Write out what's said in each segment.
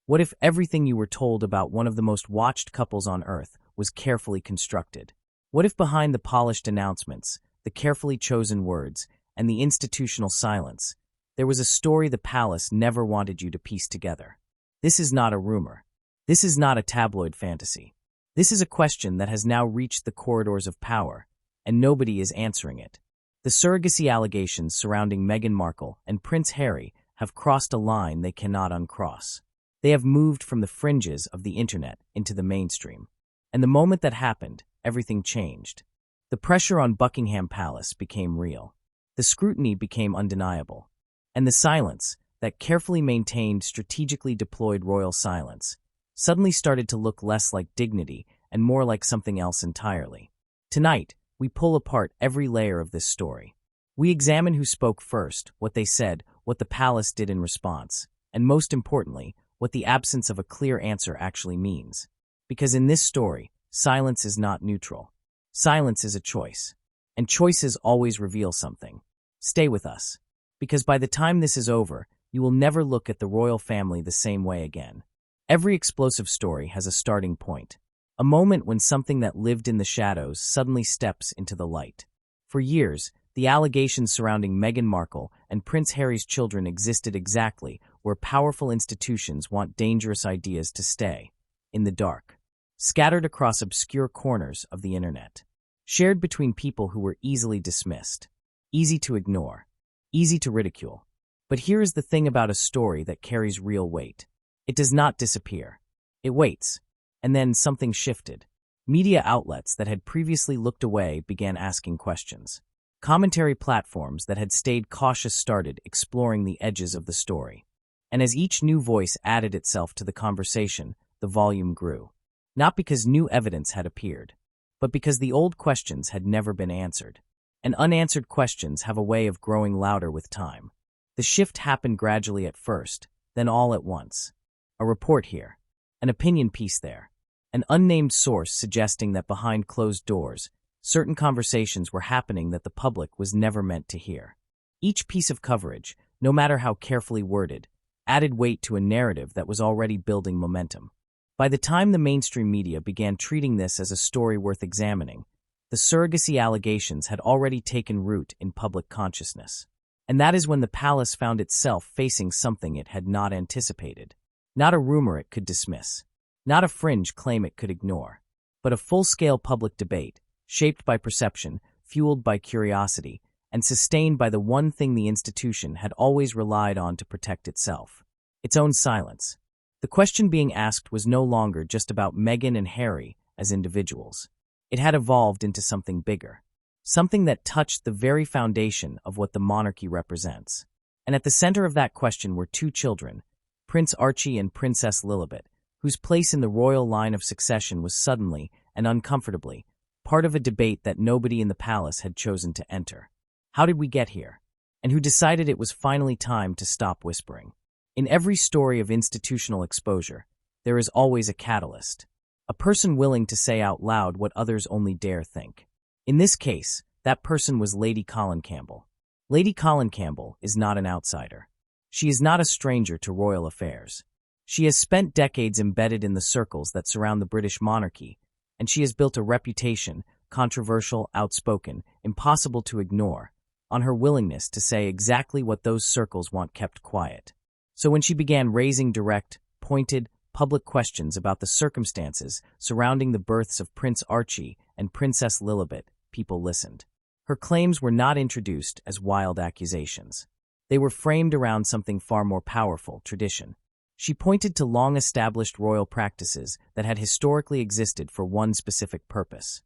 What if everything you were told about one of the most watched couples on Earth was carefully constructed? What if behind the polished announcements, the carefully chosen words, and the institutional silence, there was a story the palace never wanted you to piece together? This is not a rumor. This is not a tabloid fantasy. This is a question that has now reached the corridors of power, and nobody is answering it. The surrogacy allegations surrounding Meghan Markle and Prince Harry have crossed a line they cannot uncross. They have moved from the fringes of the internet into the mainstream. And the moment that happened, everything changed. The pressure on Buckingham Palace became real. The scrutiny became undeniable. And the silence, that carefully maintained, strategically deployed royal silence, suddenly started to look less like dignity and more like something else entirely. Tonight, we pull apart every layer of this story. We examine who spoke first, what they said, what the palace did in response, and most importantly, what the absence of a clear answer actually means. Because in this story, silence is not neutral. Silence is a choice. And choices always reveal something. Stay with us. Because by the time this is over, you will never look at the royal family the same way again. Every explosive story has a starting point. A moment when something that lived in the shadows suddenly steps into the light. For years, the allegations surrounding Meghan Markle and Prince Harry's children existed exactly where powerful institutions want dangerous ideas to stay, in the dark, scattered across obscure corners of the internet, shared between people who were easily dismissed, easy to ignore, easy to ridicule. But here is the thing about a story that carries real weight. It does not disappear. It waits. And then something shifted. Media outlets that had previously looked away began asking questions. Commentary platforms that had stayed cautious started exploring the edges of the story. And as each new voice added itself to the conversation, the volume grew. Not because new evidence had appeared, but because the old questions had never been answered. And unanswered questions have a way of growing louder with time. The shift happened gradually at first, then all at once. A report here, an opinion piece there, an unnamed source suggesting that behind closed doors, certain conversations were happening that the public was never meant to hear. Each piece of coverage, no matter how carefully worded, added weight to a narrative that was already building momentum. By the time the mainstream media began treating this as a story worth examining, the surrogacy allegations had already taken root in public consciousness. And that is when the palace found itself facing something it had not anticipated. Not a rumor it could dismiss, not a fringe claim it could ignore, but a full-scale public debate, shaped by perception, fueled by curiosity, and sustained by the one thing the institution had always relied on to protect itself: its own silence. The question being asked was no longer just about Meghan and Harry as individuals. It had evolved into something bigger, something that touched the very foundation of what the monarchy represents. And at the center of that question were two children, Prince Archie and Princess Lilibet, whose place in the royal line of succession was suddenly, and uncomfortably, part of a debate that nobody in the palace had chosen to enter. How did we get here? And who decided it was finally time to stop whispering? In every story of institutional exposure, there is always a catalyst, a person willing to say out loud what others only dare think. In this case, that person was Lady Colin Campbell. Lady Colin Campbell is not an outsider. She is not a stranger to royal affairs. She has spent decades embedded in the circles that surround the British monarchy, and she has built a reputation, controversial, outspoken, impossible to ignore, on her willingness to say exactly what those circles want kept quiet. So when she began raising direct, pointed, public questions about the circumstances surrounding the births of Prince Archie and Princess Lilibet, people listened. Her claims were not introduced as wild accusations. They were framed around something far more powerful: tradition. She pointed to long-established royal practices that had historically existed for one specific purpose: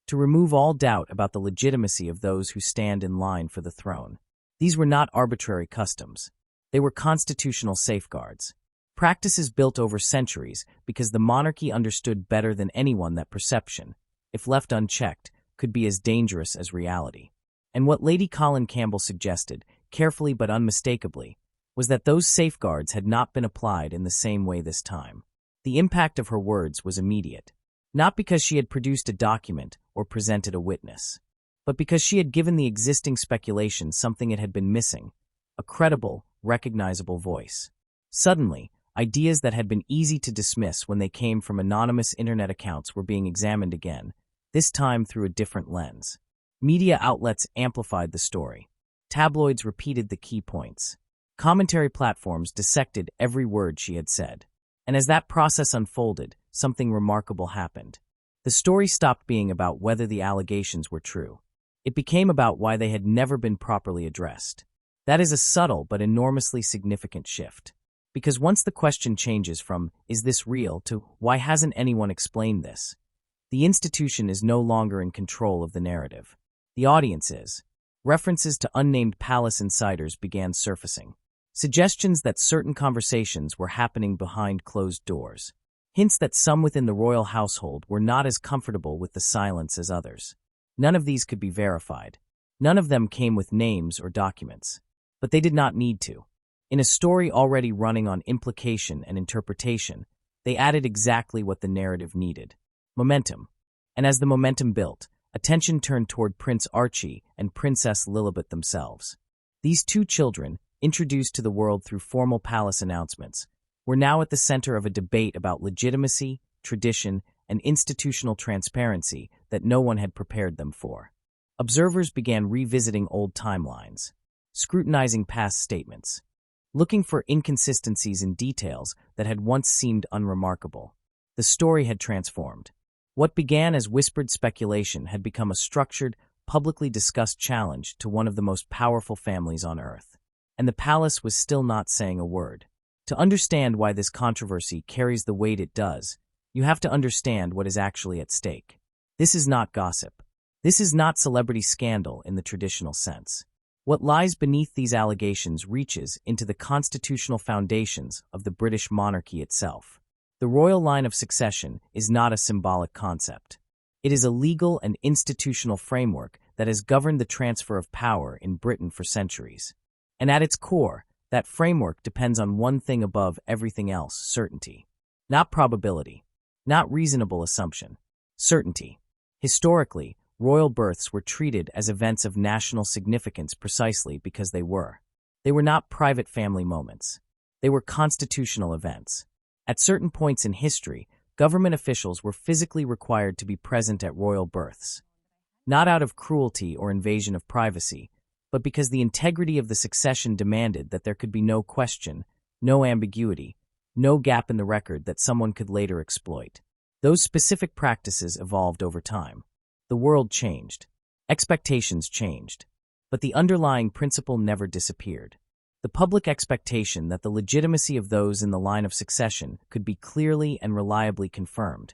to remove all doubt about the legitimacy of those who stand in line for the throne. These were not arbitrary customs. They were constitutional safeguards. Practices built over centuries because the monarchy understood better than anyone that perception, if left unchecked, could be as dangerous as reality. And what Lady Colin Campbell suggested, carefully but unmistakably, was that those safeguards had not been applied in the same way this time. The impact of her words was immediate, not because she had produced a document or presented a witness, but because she had given the existing speculation something it had been missing: a credible, recognizable voice. Suddenly, Ideas that had been easy to dismiss when they came from anonymous internet accounts were being examined again, this time through a different lens. Media outlets amplified the story. Tabloids repeated the key points. Commentary platforms dissected every word she had said. And as that process unfolded, something remarkable happened. The story stopped being about whether the allegations were true. It became about why they had never been properly addressed. That is a subtle but enormously significant shift. Because once the question changes from, "Is this real?" to, "Why hasn't anyone explained this?" the institution is no longer in control of the narrative. The audience is. References to unnamed palace insiders began surfacing. Suggestions that certain conversations were happening behind closed doors. Hints that some within the royal household were not as comfortable with the silence as others. None of these could be verified. None of them came with names or documents. But they did not need to. In a story already running on implication and interpretation, they added exactly what the narrative needed. Momentum. And as the momentum built, attention turned toward Prince Archie and Princess Lilibet themselves. These two children, introduced to the world through formal palace announcements, were now at the center of a debate about legitimacy, tradition, and institutional transparency that no one had prepared them for. Observers began revisiting old timelines, scrutinizing past statements, looking for inconsistencies in details that had once seemed unremarkable. The story had transformed. What began as whispered speculation had become a structured, publicly discussed challenge to one of the most powerful families on Earth. And the palace was still not saying a word. To understand why this controversy carries the weight it does, you have to understand what is actually at stake. This is not gossip. This is not celebrity scandal in the traditional sense. What lies beneath these allegations reaches into the constitutional foundations of the British monarchy itself. The royal line of succession is not a symbolic concept. It is a legal and institutional framework that has governed the transfer of power in Britain for centuries. And at its core, that framework depends on one thing above everything else: certainty. Not probability. Not reasonable assumption. Certainty. Historically, royal births were treated as events of national significance precisely because they were. They were not private family moments. They were constitutional events. At certain points in history, government officials were physically required to be present at royal births. Not out of cruelty or invasion of privacy, but because the integrity of the succession demanded that there could be no question, no ambiguity, no gap in the record that someone could later exploit. Those specific practices evolved over time. The world changed. Expectations changed. But the underlying principle never disappeared. The public expectation that the legitimacy of those in the line of succession could be clearly and reliably confirmed.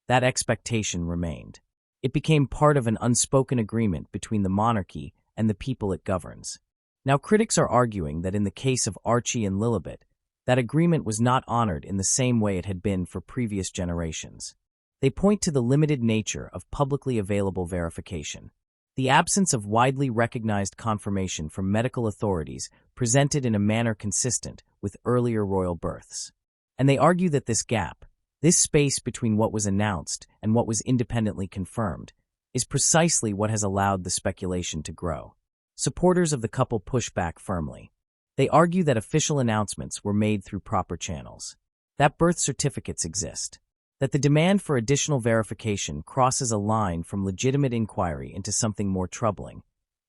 That expectation remained. It became part of an unspoken agreement between the monarchy and the people it governs. Now critics are arguing that in the case of Archie and Lilibet, that agreement was not honored in the same way it had been for previous generations. They point to the limited nature of publicly available verification. The absence of widely recognized confirmation from medical authorities presented in a manner consistent with earlier royal births. And they argue that this gap, this space between what was announced and what was independently confirmed, is precisely what has allowed the speculation to grow. Supporters of the couple push back firmly. They argue that official announcements were made through proper channels, that birth certificates exist, that the demand for additional verification crosses a line from legitimate inquiry into something more troubling,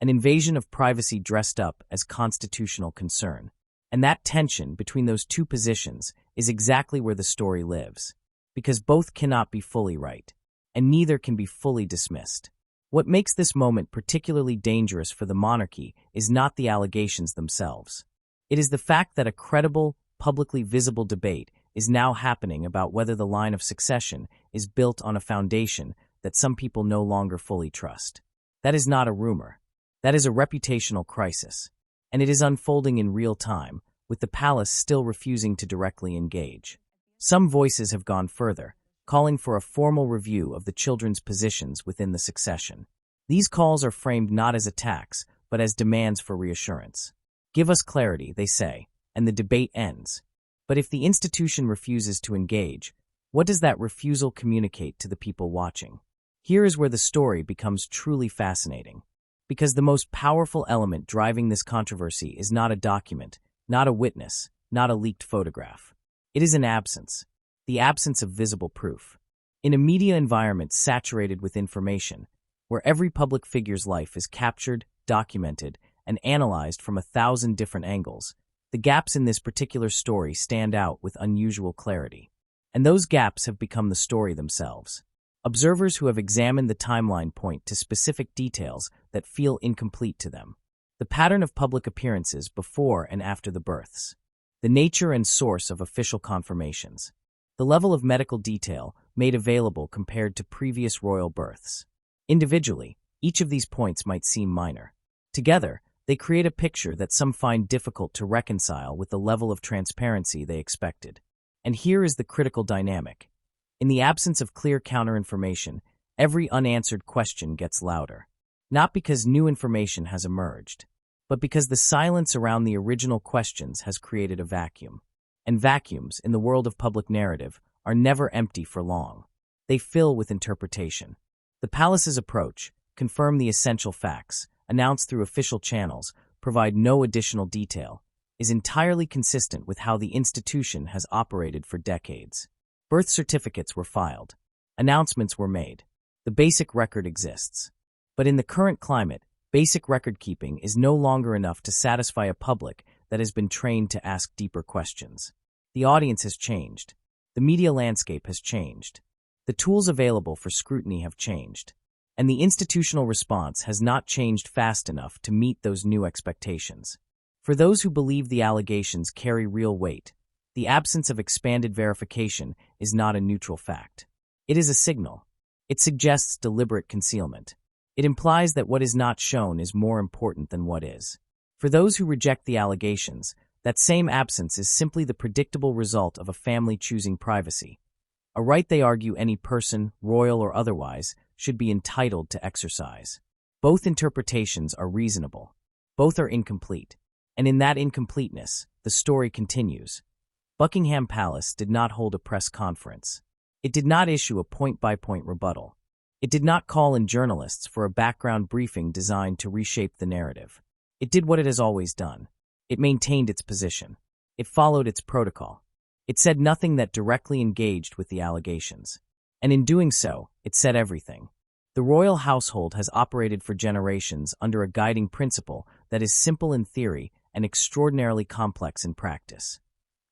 an invasion of privacy dressed up as constitutional concern. And that tension between those two positions is exactly where the story lives, because both cannot be fully right, and neither can be fully dismissed. What makes this moment particularly dangerous for the monarchy is not the allegations themselves. It is the fact that a credible, publicly visible debate is now happening about whether the line of succession is built on a foundation that some people no longer fully trust. That is not a rumor. That is a reputational crisis. And it is unfolding in real time, with the palace still refusing to directly engage. Some voices have gone further, calling for a formal review of the children's positions within the succession. These calls are framed not as attacks, but as demands for reassurance. Give us clarity, they say, and the debate ends. But if the institution refuses to engage, what does that refusal communicate to the people watching? Here is where the story becomes truly fascinating. Because the most powerful element driving this controversy is not a document, not a witness, not a leaked photograph. It is an absence, the absence of visible proof. In a media environment saturated with information, where every public figure's life is captured, documented, and analyzed from 1,000 different angles, the gaps in this particular story stand out with unusual clarity. And those gaps have become the story themselves. Observers who have examined the timeline point to specific details that feel incomplete to them. The pattern of public appearances before and after the births. The nature and source of official confirmations. The level of medical detail made available compared to previous royal births. Individually, each of these points might seem minor. Together, they create a picture that some find difficult to reconcile with the level of transparency they expected. And here is the critical dynamic. In the absence of clear counterinformation, every unanswered question gets louder. Not because new information has emerged, but because the silence around the original questions has created a vacuum. And vacuums, in the world of public narrative, are never empty for long. They fill with interpretation. The palace's approach, confirm the essential facts, announced through official channels, provide no additional detail, is entirely consistent with how the institution has operated for decades. Birth certificates were filed. Announcements were made. The basic record exists. But in the current climate, basic record-keeping is no longer enough to satisfy a public that has been trained to ask deeper questions. The audience has changed. The media landscape has changed. The tools available for scrutiny have changed. And the institutional response has not changed fast enough to meet those new expectations. For those who believe the allegations carry real weight, the absence of expanded verification is not a neutral fact. It is a signal. It suggests deliberate concealment. It implies that what is not shown is more important than what is. For those who reject the allegations, that same absence is simply the predictable result of a family choosing privacy, a right they argue any person, royal or otherwise, should be entitled to exercise. Both interpretations are reasonable. Both are incomplete. And in that incompleteness, the story continues. Buckingham Palace did not hold a press conference. It did not issue a point-by-point rebuttal. It did not call in journalists for a background briefing designed to reshape the narrative. It did what it has always done. It maintained its position. It followed its protocol. It said nothing that directly engaged with the allegations. And in doing so, it said everything. The royal household has operated for generations under a guiding principle that is simple in theory and extraordinarily complex in practice.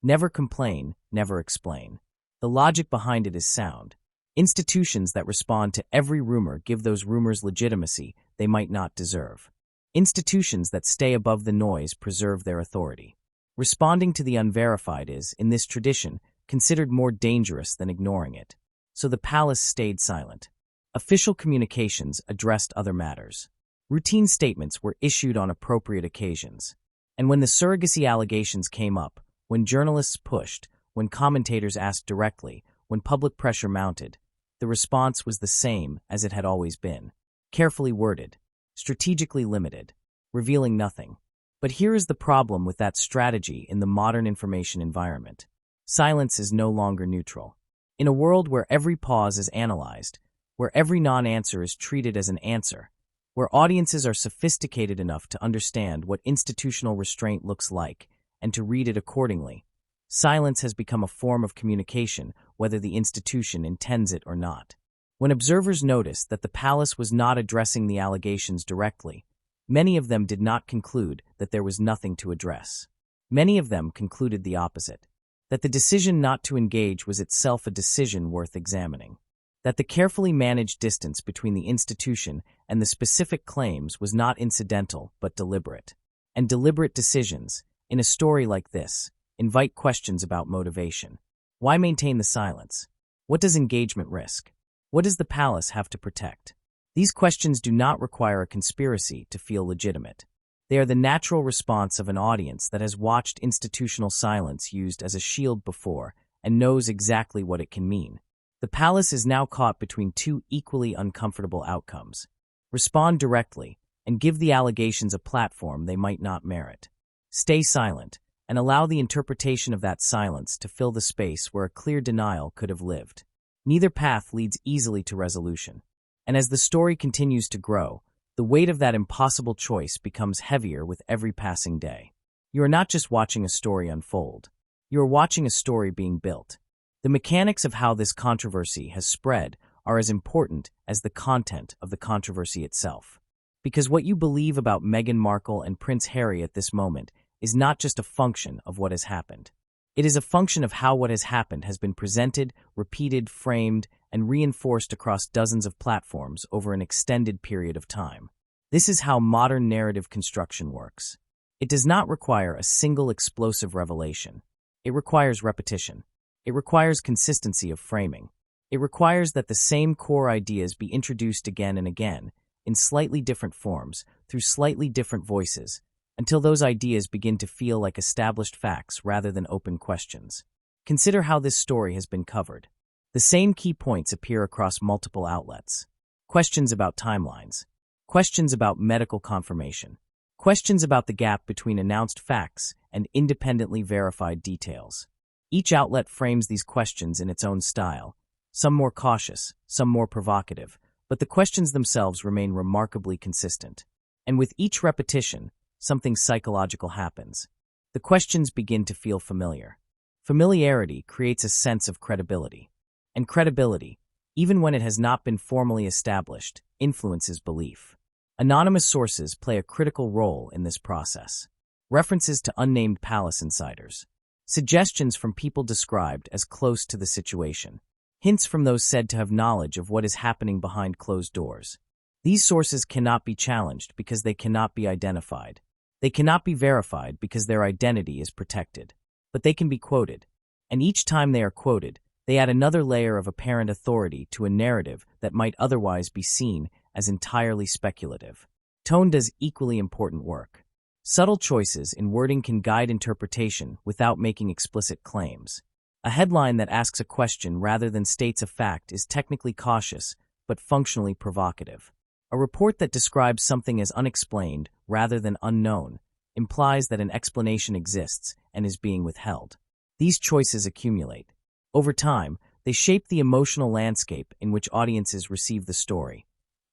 Never complain, never explain. The logic behind it is sound. Institutions that respond to every rumor give those rumors legitimacy they might not deserve. Institutions that stay above the noise preserve their authority. Responding to the unverified is, in this tradition, considered more dangerous than ignoring it. So the palace stayed silent. Official communications addressed other matters. Routine statements were issued on appropriate occasions. And when the surrogacy allegations came up, when journalists pushed, when commentators asked directly, when public pressure mounted, the response was the same as it had always been. Carefully worded, strategically limited, revealing nothing. But here is the problem with that strategy in the modern information environment. Silence is no longer neutral. In a world where every pause is analyzed, where every non-answer is treated as an answer, where audiences are sophisticated enough to understand what institutional restraint looks like and to read it accordingly, silence has become a form of communication, whether the institution intends it or not. When observers noticed that the palace was not addressing the allegations directly, many of them did not conclude that there was nothing to address. Many of them concluded the opposite, that the decision not to engage was itself a decision worth examining, that the carefully managed distance between the institution and the specific claims was not incidental but deliberate. And deliberate decisions, in a story like this, invite questions about motivation. Why maintain the silence? What does engagement risk? What does the palace have to protect? These questions do not require a conspiracy to feel legitimate. They are the natural response of an audience that has watched institutional silence used as a shield before and knows exactly what it can mean. The palace is now caught between two equally uncomfortable outcomes. Respond directly and give the allegations a platform they might not merit. Stay silent and allow the interpretation of that silence to fill the space where a clear denial could have lived. Neither path leads easily to resolution. And as the story continues to grow, the weight of that impossible choice becomes heavier with every passing day. You are not just watching a story unfold. You are watching a story being built. The mechanics of how this controversy has spread are as important as the content of the controversy itself. Because what you believe about Meghan Markle and Prince Harry at this moment is not just a function of what has happened. It is a function of how what has happened has been presented, repeated, framed, and reinforced across dozens of platforms over an extended period of time. This is how modern narrative construction works. It does not require a single explosive revelation. It requires repetition. It requires consistency of framing. It requires that the same core ideas be introduced again and again, in slightly different forms, through slightly different voices, until those ideas begin to feel like established facts rather than open questions. Consider how this story has been covered. The same key points appear across multiple outlets. Questions about timelines. Questions about medical confirmation. Questions about the gap between announced facts and independently verified details. Each outlet frames these questions in its own style, some more cautious, some more provocative, but the questions themselves remain remarkably consistent. And with each repetition, something psychological happens. The questions begin to feel familiar. Familiarity creates a sense of credibility. And credibility, even when it has not been formally established, influences belief. Anonymous sources play a critical role in this process. References to unnamed palace insiders. Suggestions from people described as close to the situation. Hints from those said to have knowledge of what is happening behind closed doors. These sources cannot be challenged because they cannot be identified. They cannot be verified because their identity is protected. But they can be quoted. And each time they are quoted, they add another layer of apparent authority to a narrative that might otherwise be seen as entirely speculative. Tone does equally important work. Subtle choices in wording can guide interpretation without making explicit claims. A headline that asks a question rather than states a fact is technically cautious, but functionally provocative. A report that describes something as unexplained rather than unknown implies that an explanation exists and is being withheld. These choices accumulate. Over time, they shape the emotional landscape in which audiences receive the story.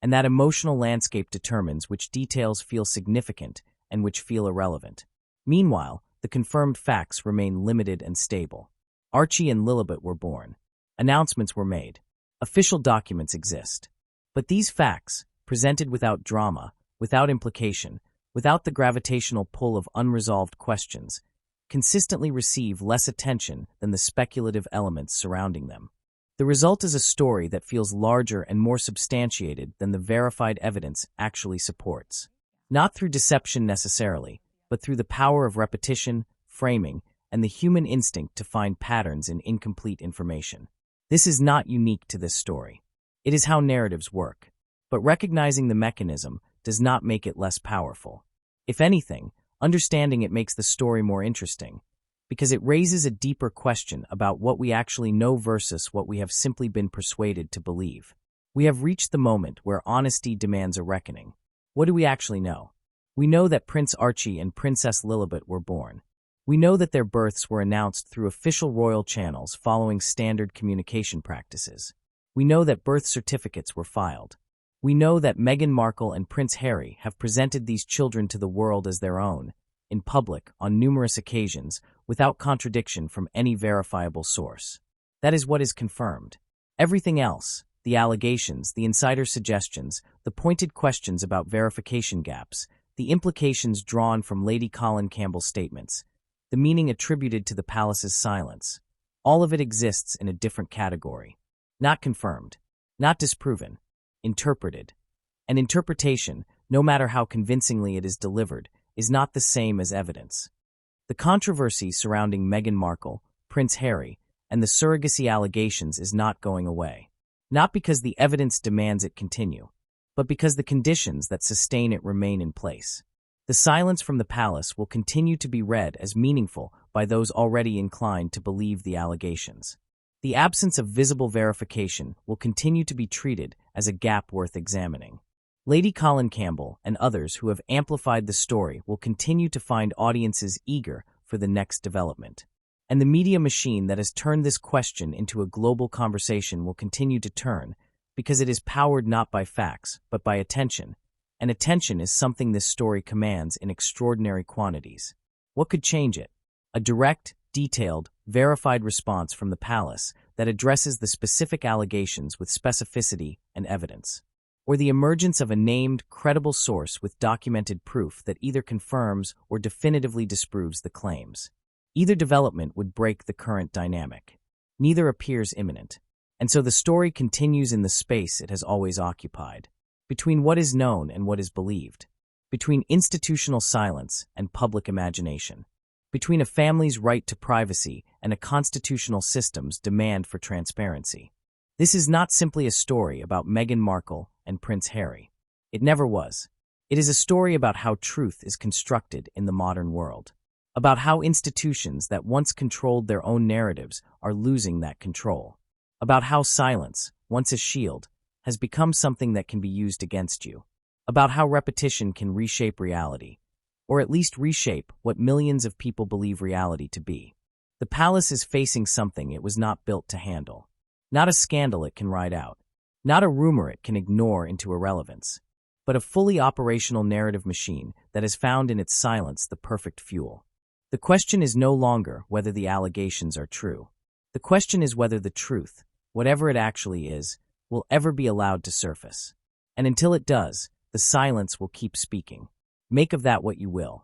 And that emotional landscape determines which details feel significant and which feel irrelevant. Meanwhile, the confirmed facts remain limited and stable. Archie and Lilibet were born. Announcements were made. Official documents exist. But these facts, presented without drama, without implication, without the gravitational pull of unresolved questions, consistently receive less attention than the speculative elements surrounding them. The result is a story that feels larger and more substantiated than the verified evidence actually supports. Not through deception necessarily, but through the power of repetition, framing, and the human instinct to find patterns in incomplete information. This is not unique to this story. It is how narratives work. But recognizing the mechanism does not make it less powerful. If anything, understanding it makes the story more interesting, because it raises a deeper question about what we actually know versus what we have simply been persuaded to believe. We have reached the moment where honesty demands a reckoning. What do we actually know? We know that Prince Archie and Princess Lilibet were born. We know that their births were announced through official royal channels following standard communication practices. We know that birth certificates were filed. We know that Meghan Markle and Prince Harry have presented these children to the world as their own, in public, on numerous occasions, without contradiction from any verifiable source. That is what is confirmed. Everything else, the allegations, the insider suggestions, the pointed questions about verification gaps, the implications drawn from Lady Colin Campbell's statements, the meaning attributed to the palace's silence, all of it exists in a different category. Not confirmed, not disproven, interpreted. An interpretation, no matter how convincingly it is delivered, is not the same as evidence. The controversy surrounding Meghan Markle, Prince Harry, and the surrogacy allegations is not going away. Not because the evidence demands it continue, but because the conditions that sustain it remain in place. The silence from the palace will continue to be read as meaningful by those already inclined to believe the allegations. The absence of visible verification will continue to be treated as a gap worth examining. Lady Colin Campbell and others who have amplified the story will continue to find audiences eager for the next development. And the media machine that has turned this question into a global conversation will continue to turn, because it is powered not by facts, but by attention. And attention is something this story commands in extraordinary quantities. What could change it? A direct, detailed, verified response from the palace that addresses the specific allegations with specificity and evidence, or the emergence of a named, credible source with documented proof that either confirms or definitively disproves the claims. Either development would break the current dynamic. Neither appears imminent, and so the story continues in the space it has always occupied, between what is known and what is believed, between institutional silence and public imagination, between a family's right to privacy and a constitutional system's demand for transparency. This is not simply a story about Meghan Markle and Prince Harry. It never was. It is a story about how truth is constructed in the modern world, about how institutions that once controlled their own narratives are losing that control, about how silence, once a shield, has become something that can be used against you, about how repetition can reshape reality, or at least reshape what millions of people believe reality to be. The palace is facing something it was not built to handle. Not a scandal it can ride out, not a rumor it can ignore into irrelevance, but a fully operational narrative machine that has found in its silence the perfect fuel. The question is no longer whether the allegations are true. The question is whether the truth, whatever it actually is, will ever be allowed to surface. And until it does, the silence will keep speaking. Make of that what you will.